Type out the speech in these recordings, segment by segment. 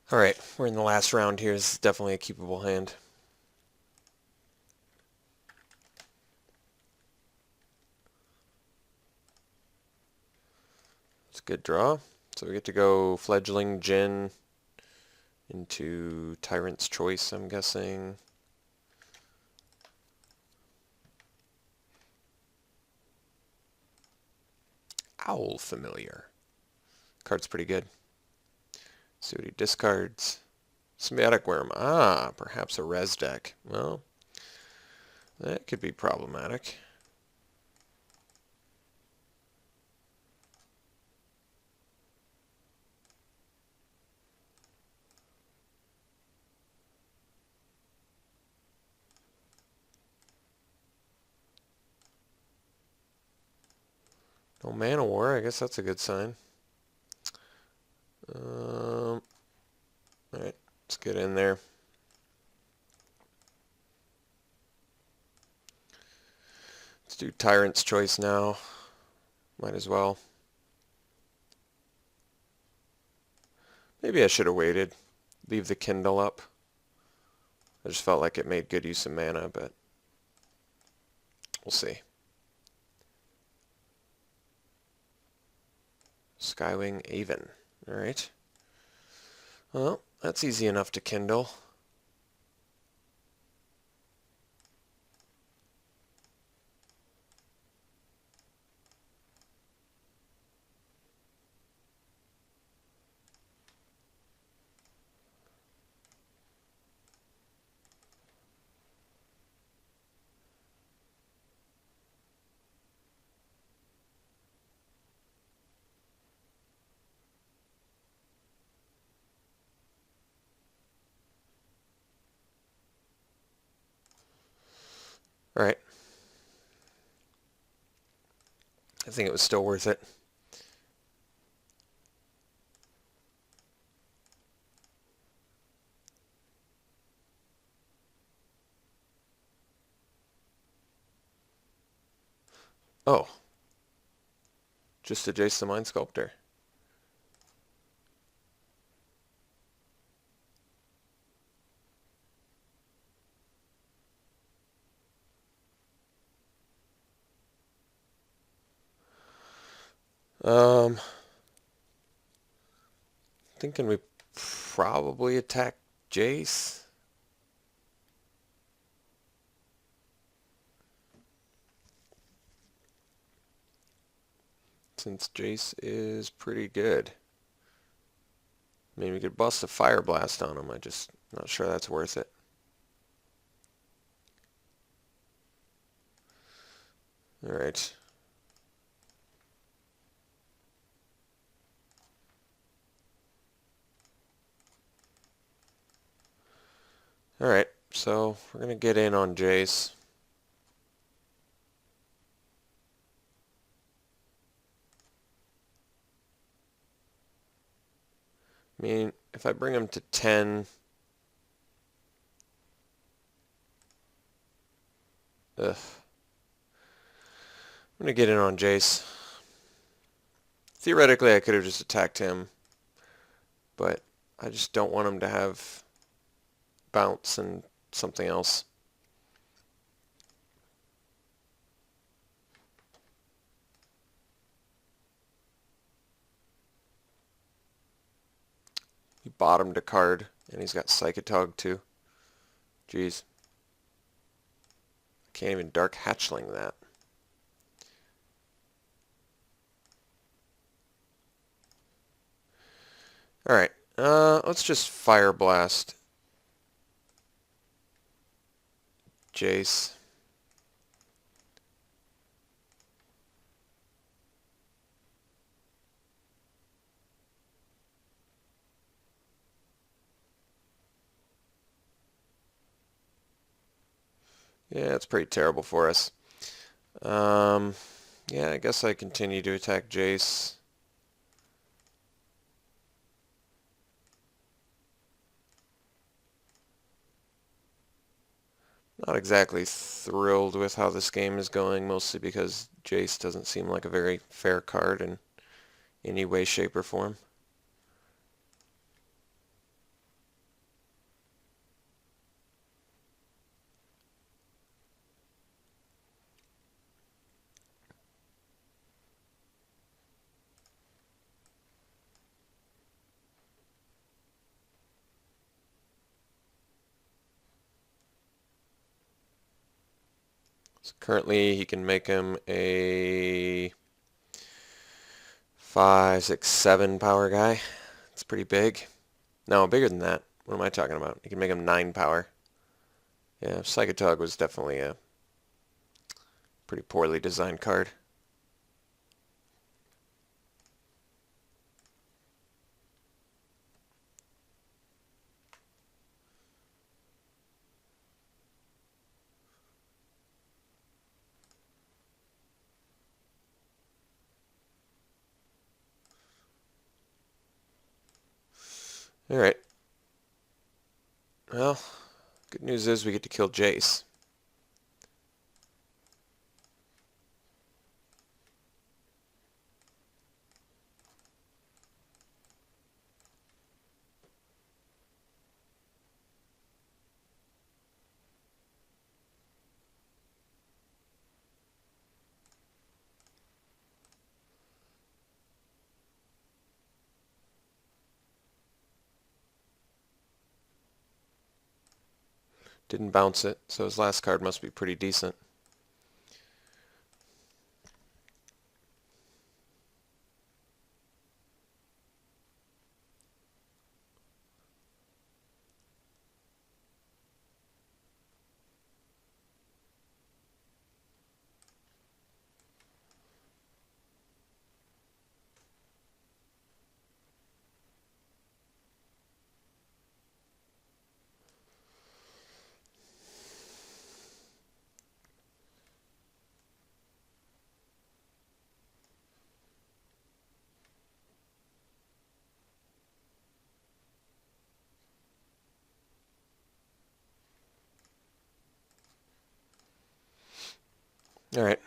Alright, we're in the last round here. This is definitely a keepable hand. It's a good draw. So we get to go Fledgling Djinn into Tyrant's Choice, I'm guessing. Owl Familiar. Card's pretty good. See what he discards. Symbiotic Worm. Ah, perhaps a res deck. Well, that could be problematic. No Mana War, I guess that's a good sign. Alright, let's get in there. Let's do Tyrant's Choice now. Might as well. Maybe I should have waited. Leave the Kindle up. I just felt like it made good use of mana, but we'll see. Skywing Aven. Alright. Well, that's easy enough to kindle. Alright. I think it was still worth it. Oh. Just a Jace the Mind Sculptor. Thinking we probably attack Jace. Since Jace is pretty good. I mean, we could bust a Fire Blast on him. I'm just not sure that's worth it. Alright. Alright, so we're going to get in on Jace. I mean, if I bring him to 10... Ugh. I'm going to get in on Jace. Theoretically, I could have just attacked him, but I just don't want him to have bounce and something else. He bottomed a card, and he's got Psychotog too. Jeez. I can't even Dark Hatchling that. Alright, let's just Fire Blast Jace. Yeah, it's pretty terrible for us. Yeah, I guess I continue to attack Jace. Not exactly thrilled with how this game is going, mostly because Jace doesn't seem like a very fair card in any way, shape, or form. So currently he can make him a 5, 6, 7 power guy. It's pretty big. No, bigger than that. What am I talking about? He can make him 9 power. Yeah, Psychotog was definitely a pretty poorly designed card. Alright. Well, good news is we get to kill Jace. Didn't bounce it, so his last card must be pretty decent. Alright.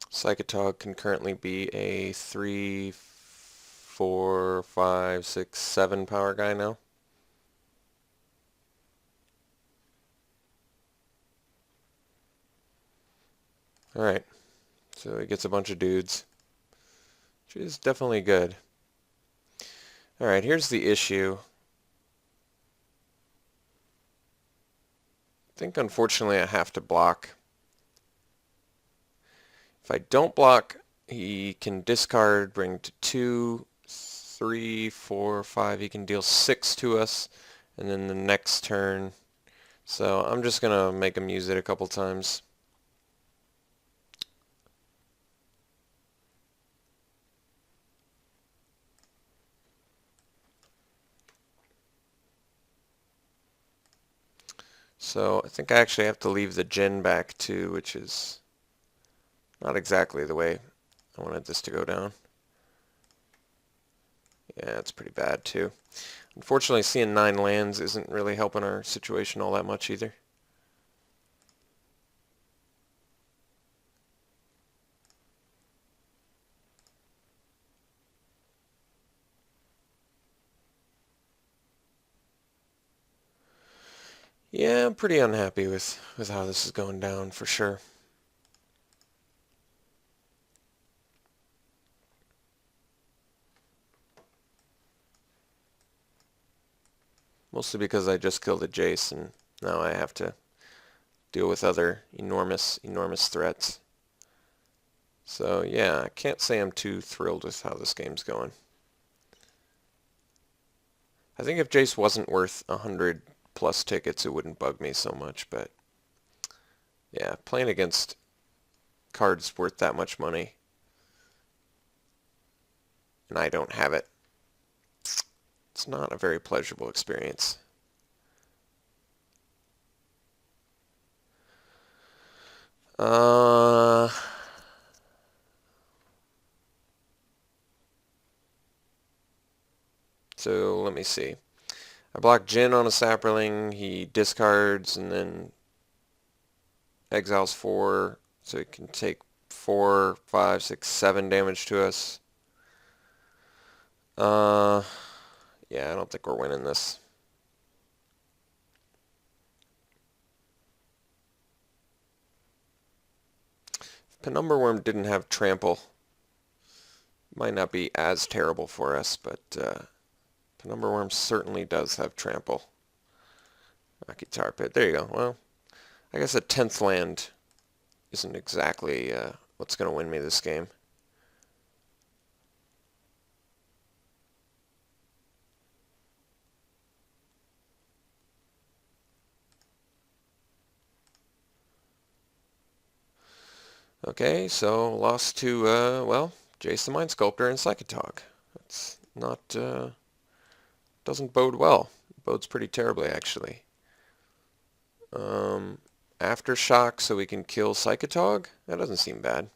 Psychotog can currently be a 3, 4, 5, 6, 7 power guy now. Alright, so he gets a bunch of dudes, which is definitely good. Alright, here's the issue. I think unfortunately I have to block. If I don't block, he can discard, bring to 2, 3, 4, 5. He can deal 6 to us, and then the next turn. So I'm just going to make him use it a couple times. So I think I actually have to leave the Jin back too, which is not exactly the way I wanted this to go down. Yeah, it's pretty bad too. Unfortunately, seeing 9 lands isn't really helping our situation all that much either. Yeah, I'm pretty unhappy with how this is going down for sure. Mostly because I just killed a Jace and now I have to deal with other enormous threats. So yeah, I can't say I'm too thrilled with how this game's going. I think if Jace wasn't worth 100 plus tickets, it wouldn't bug me so much, but yeah, playing against cards worth that much money and I don't have it, it's not a very pleasurable experience. So let me see. I block Jin on a Sapperling, he discards and then exiles 4, so he can take 4, 5, 6, 7 damage to us. Yeah, I don't think we're winning this. If Penumbra Worm didn't have trample, Might not be as terrible for us, but Penumbra Worm certainly does have trample. Rocky Tar Pit. There you go. Well, I guess a 10th land isn't exactly what's going to win me this game. Okay, so lost to, well, Jace the Mind Sculptor and Psychotog. That's not, doesn't bode well. It bodes pretty terribly, actually. Aftershock so we can kill Psychotog? That doesn't seem bad.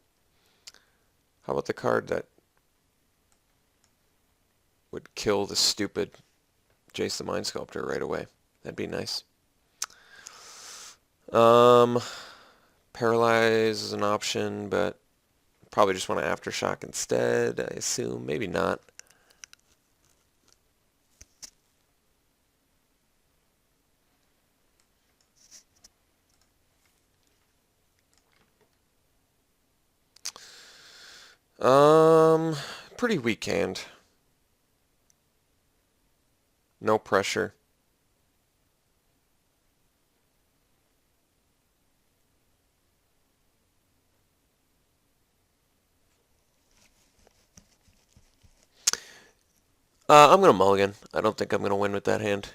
How about the card that would kill the stupid Jace the Mind Sculptor right away? That'd be nice. Paralyze is an option, but probably just want to Aftershock instead, I assume. Maybe not. Pretty weak hand. No pressure. I'm going to mulligan. I don't think I'm going to win with that hand.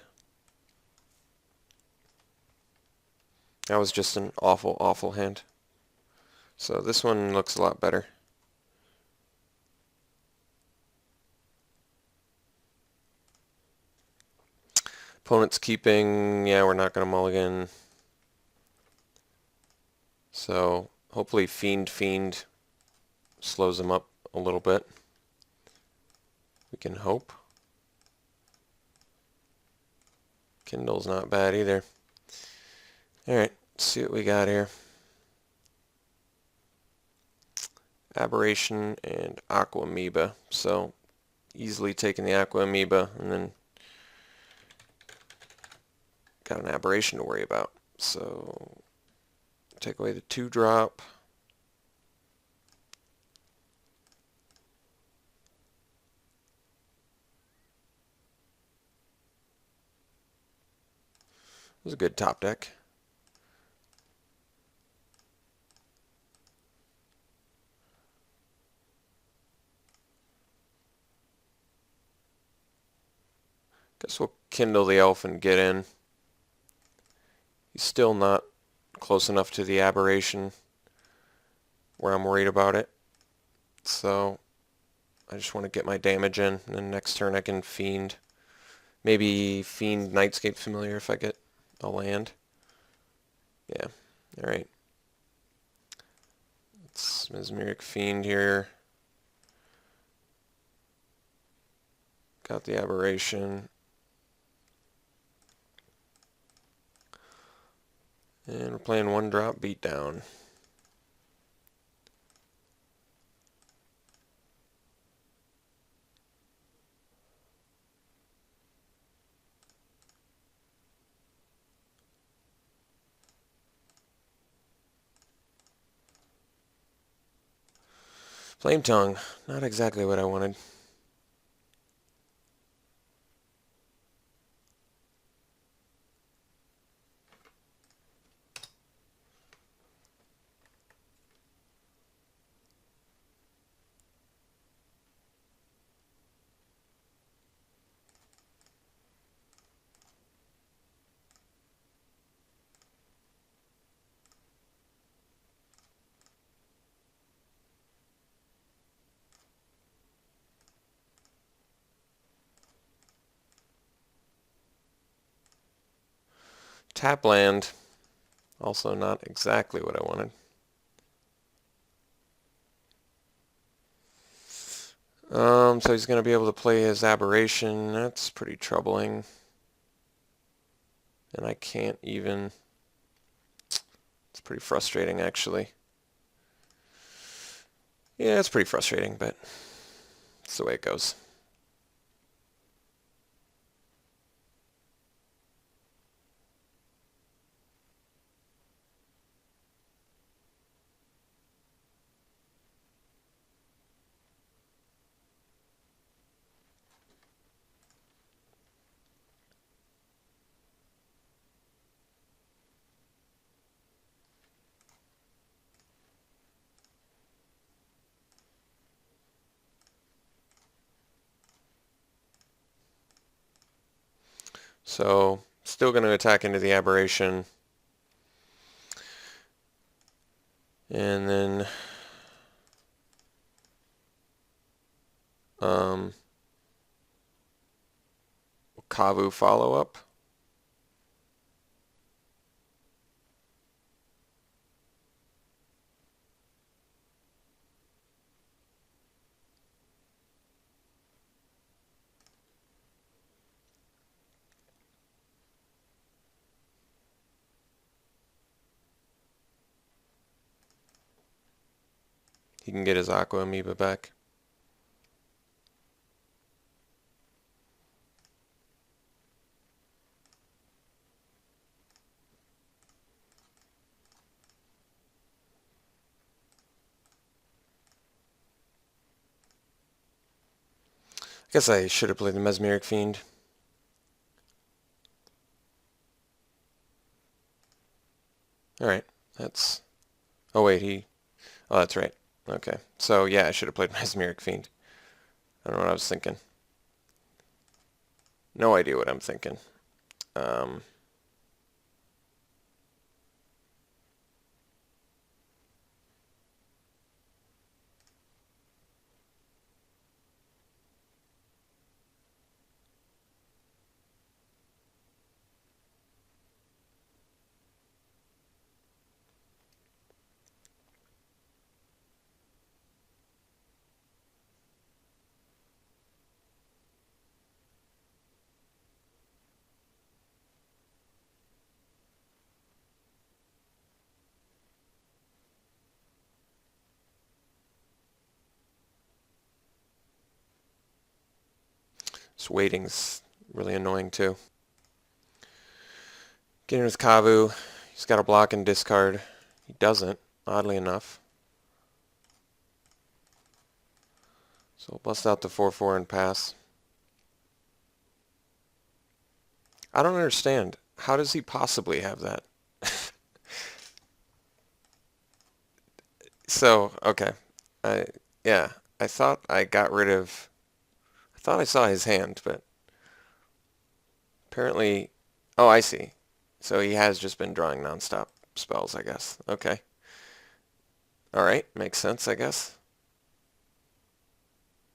That was just an awful, awful hand. So this one looks a lot better. Opponent's keeping. Yeah, we're not going to mulligan. So hopefully Fiend slows him up a little bit. We can hope. Kindle's not bad either. Alright, let's see what we got here. Aberration and Aqua Amoeba. So easily taking the Aqua Amoeba and then got an Aberration to worry about. So take away the 2-drop. It was a good top deck. Guess we'll Kindle the Elf and get in. He's still not close enough to the Aberration where I'm worried about it. So I just want to get my damage in, and then next turn I can Fiend. Maybe Fiend Nightscape Familiar if I get a land. Yeah, alright. It's Mesmeric Fiend here. Got the Aberration. And we're playing 1-drop Beatdown. Flame Tongue, not exactly what I wanted. Tap land, also not exactly what I wanted. So he's going to be able to play his Aberration. That's pretty troubling. And I can't even... It's pretty frustrating, actually. Yeah, it's pretty frustrating, but it's the way it goes. So still going to attack into the aberration. And then Kavu follow-up. He can get his Aqua Amoeba back. I guess I should have played the Mesmeric Fiend. Alright, that's... Oh wait, Oh, that's right. Okay. So yeah, I should have played Mesmeric Fiend. I don't know what I was thinking. No idea what I'm thinking. Um, this waiting's really annoying too. Getting with Kavu, he's got a block and discard. He doesn't, oddly enough. So we'll bust out the 4/4 and pass. I don't understand. How does he possibly have that? So, okay. Yeah, I thought I got rid of... I thought I saw his hand, but apparently... Oh, I see. So he has just been drawing nonstop spells, I guess. Okay. Alright, makes sense, I guess.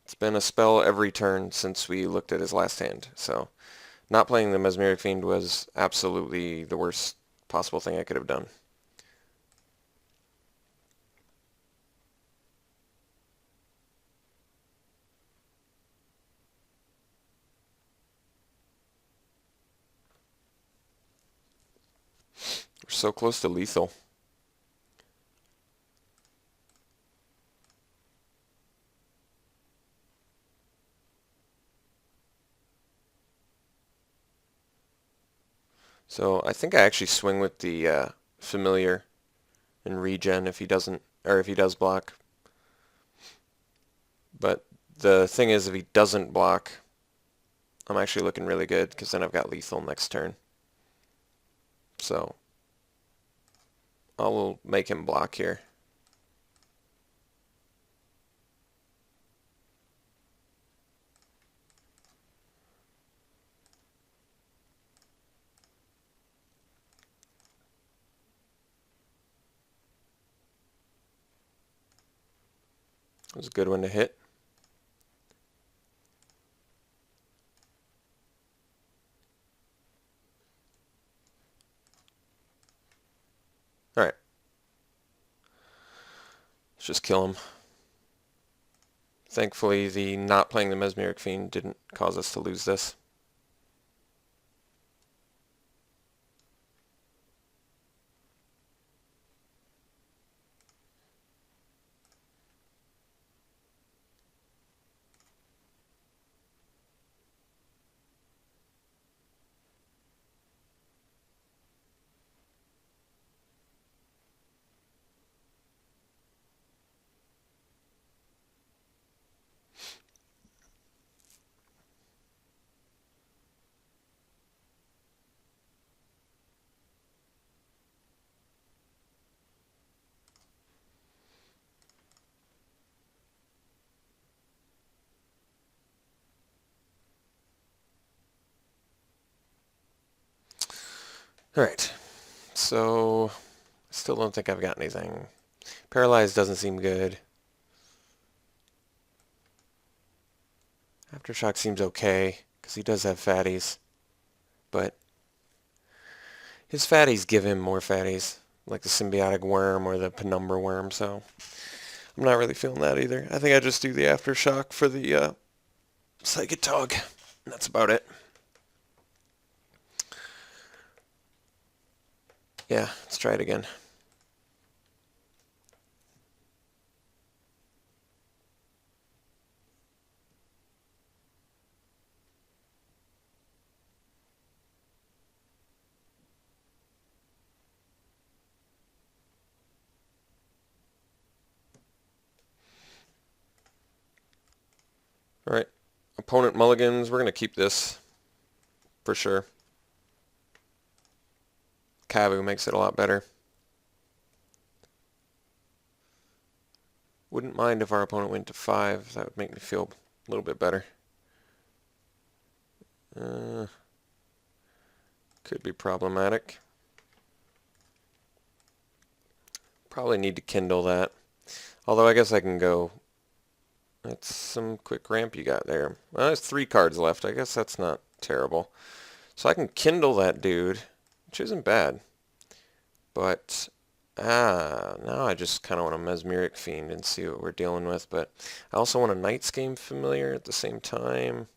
It's been a spell every turn since we looked at his last hand, so not playing the Mesmeric Fiend was absolutely the worst possible thing I could have done. We're so close to lethal. So I think I actually swing with the familiar and regen if he doesn't, or if he does block. But the thing is, if he doesn't block, I'm actually looking really good because then I've got lethal next turn. So I'll make him block here. It was a good one to hit. Alright. Let's just kill him. Thankfully, the not playing the Mesmeric Fiend didn't cause us to lose this. Alright, so still don't think I've got anything. Paralyzed doesn't seem good. Aftershock seems okay, because he does have fatties. But his fatties give him more fatties, like the symbiotic worm or the penumbra worm, so I'm not really feeling that either. I think I just do the Aftershock for the Psychic Dog, and that's about it. Yeah, let's try it again. Alright, opponent mulligans, we're going to keep this, for sure. Cavu makes it a lot better. Wouldn't mind if our opponent went to 5, that would make me feel a little bit better. Could be problematic. Probably need to kindle that. Although I guess I can go... That's some quick ramp you got there. Well, there's 3 cards left. I guess that's not terrible. So I can kindle that dude, which isn't bad. But, now I just kind of want a Mesmeric Fiend and see what we're dealing with. But I also want a Night's Game Familiar at the same time.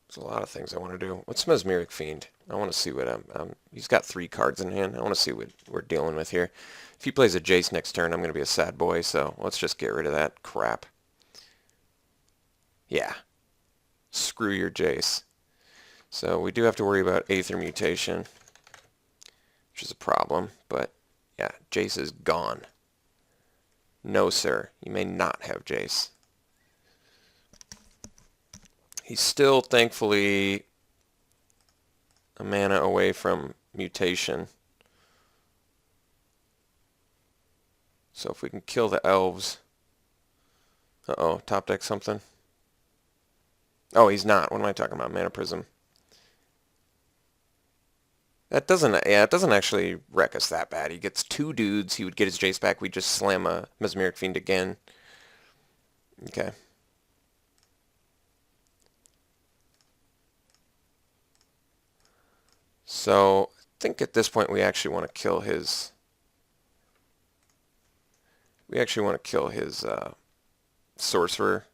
There's a lot of things I want to do. What's Mesmeric Fiend? I want to see what he's got 3 cards in hand. I want to see what we're dealing with here. If he plays a Jace next turn, I'm going to be a sad boy, so let's just get rid of that crap. Yeah. Screw your Jace. So we do have to worry about Aether Mutation, which is a problem, but yeah, Jace is gone. No, sir. You may not have Jace. He's still, thankfully, a mana away from mutation. So if we can kill the elves... Uh-oh, top deck something? Oh, he's not. What am I talking about? Mana Prism. That doesn't... Yeah, it doesn't actually wreck us that bad. He gets 2 dudes. He would get his Jace back. We'd just slam a Mesmeric Fiend again. Okay. So, I think at this point we actually want to kill his... We actually want to kill his sorcerer.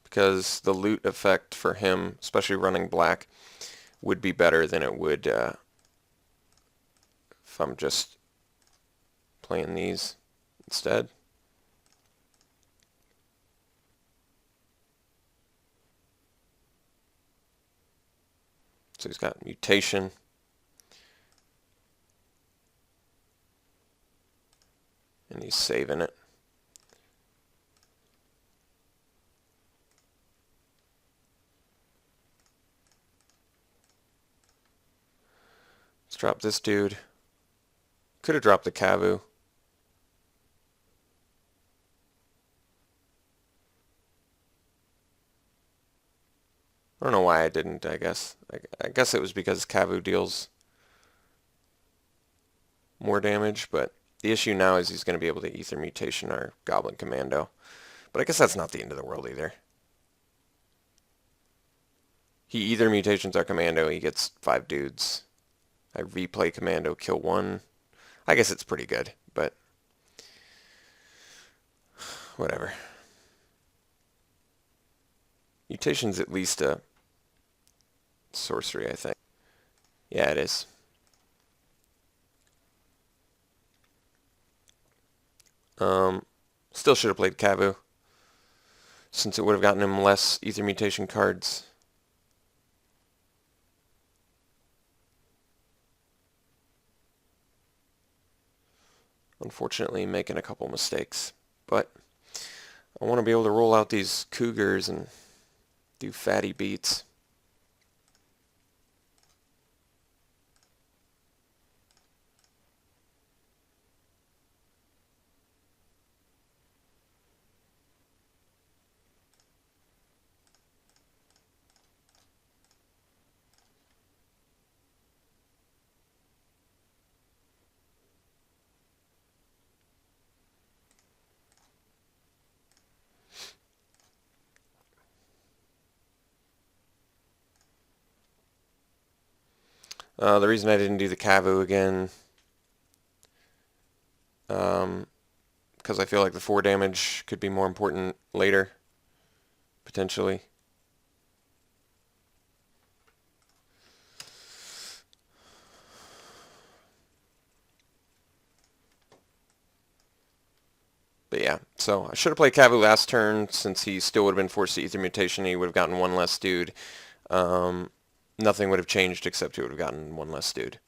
Because the loot effect for him, especially running black, would be better than it would if I'm just playing these instead. So he's got mutation. And he's saving it. Let's drop this dude. Could have dropped the Cavu. I don't know why I didn't, I guess. I guess it was because Cavu deals more damage, but the issue now is he's going to be able to Ether Mutation our Goblin Commando. But I guess that's not the end of the world either. He Ether Mutations our Commando, he gets 5 dudes. I replay Commando, kill 1. I guess it's pretty good, but whatever. Mutation's at least a sorcery, I think. Yeah, it is. Still should have played Cavu, since it would have gotten him less Ether Mutation cards. Unfortunately, making a couple mistakes. But I want to be able to roll out these Cougars and do fatty beats. The reason I didn't do the Cavu again, because I feel like the 4 damage could be more important later, potentially. But yeah, so I should have played Cavu last turn since he still would have been forced to Ether Mutation. He would have gotten 1 less dude. Nothing would have changed except he would have gotten 1 less dude.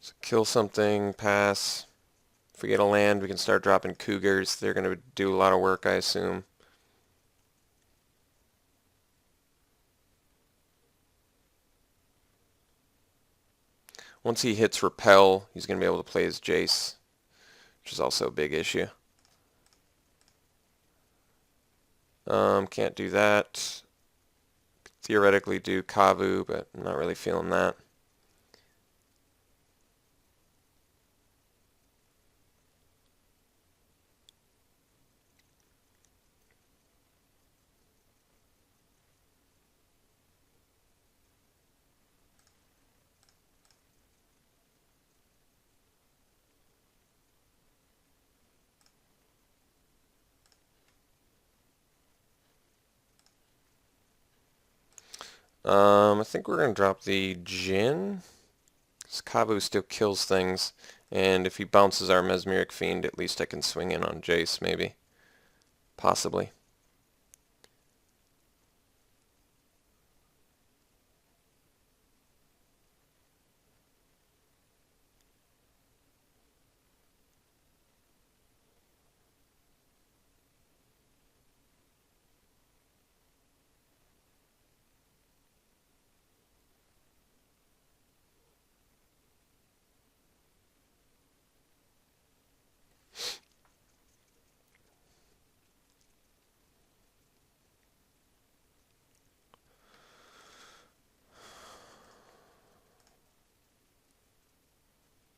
So kill something, pass. If we get a land, we can start dropping cougars. They're going to do a lot of work, I assume. Once he hits repel, he's going to be able to play his Jace, which is also a big issue. Can't do that. Theoretically do Kavu, but I'm not really feeling that. I think we're going to drop the Jin. Because Kavu still kills things. And if he bounces our Mesmeric Fiend, at least I can swing in on Jace, maybe. Possibly.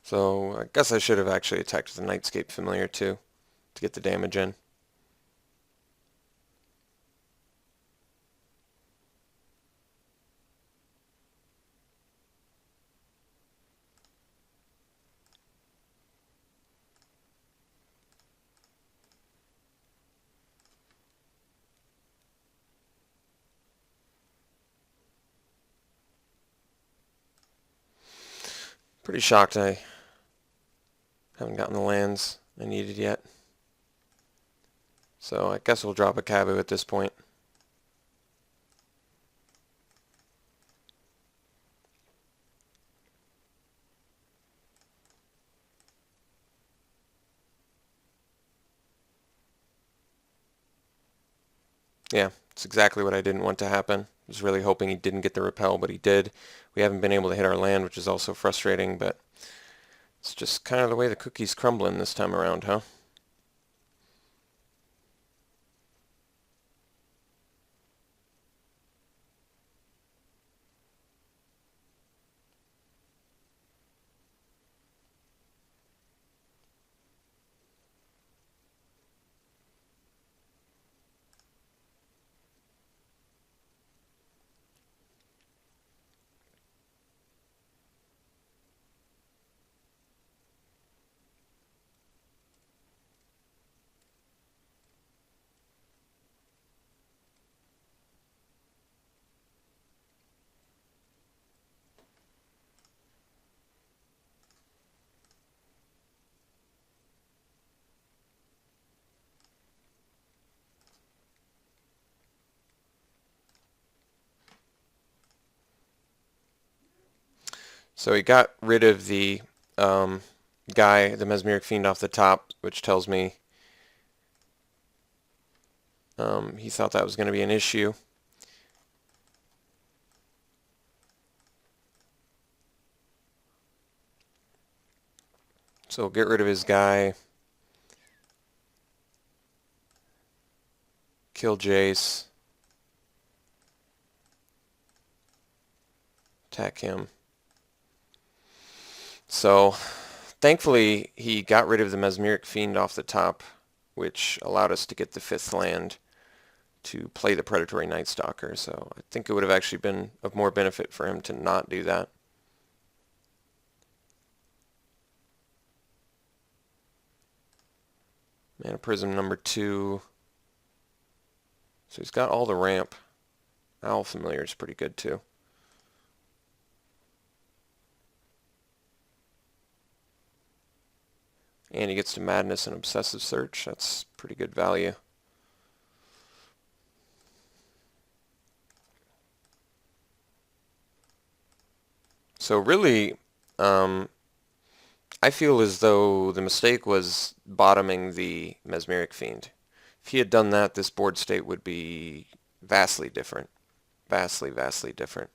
So I guess I should have actually attacked with the Nightscape Familiar too, to get the damage in. Pretty shocked I haven't gotten the lands I needed yet. So I guess we'll drop a Cavu at this point. Yeah, it's exactly what I didn't want to happen. I was really hoping he didn't get the repel, but he did. We haven't been able to hit our land, which is also frustrating, but it's just kind of the way the cookie's crumbling this time around, huh? So he got rid of the guy, the Mesmeric Fiend off the top, which tells me he thought that was going to be an issue. So we'll get rid of his guy. Kill Jace. Attack him. So thankfully he got rid of the Mesmeric Fiend off the top, which allowed us to get the 5th land to play the Predatory Night Stalker. So I think it would have actually been of more benefit for him to not do that. Mana Prism number 2. So he's got all the ramp. Owl Familiar is pretty good too. And he gets to Madness and Obsessive Search. That's pretty good value. So really, I feel as though the mistake was bottoming the Mesmeric Fiend. If he had done that, this board state would be vastly different. Vastly, vastly different.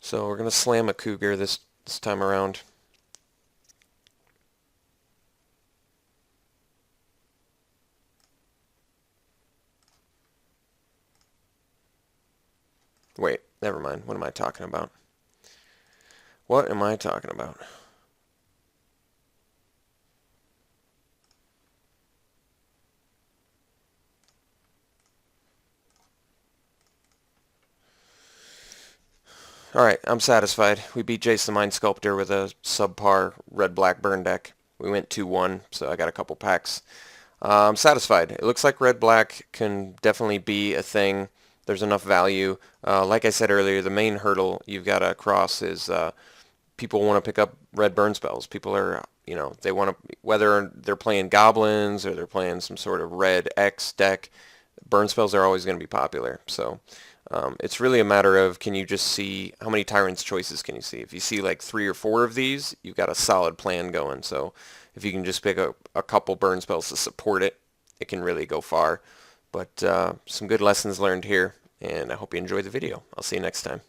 So we're going to slam a Cougar this time around. Wait, never mind. What am I talking about? What am I talking about? Alright, I'm satisfied. We beat Jace the Mind Sculptor with a subpar red-black burn deck. We went 2-1, so I got a couple packs. I'm satisfied. It looks like red-black can definitely be a thing. There's enough value. Like I said earlier, the main hurdle you've got to cross is people want to pick up red burn spells. People are, they want to, whether they're playing goblins or they're playing some sort of red X deck, burn spells are always going to be popular. So it's really a matter of, can you just see, how many Tyrant's Choices can you see? If you see like 3 or 4 of these, you've got a solid plan going. So if you can just pick up a couple burn spells to support it, it can really go far. But some good lessons learned here, and I hope you enjoyed the video. I'll see you next time.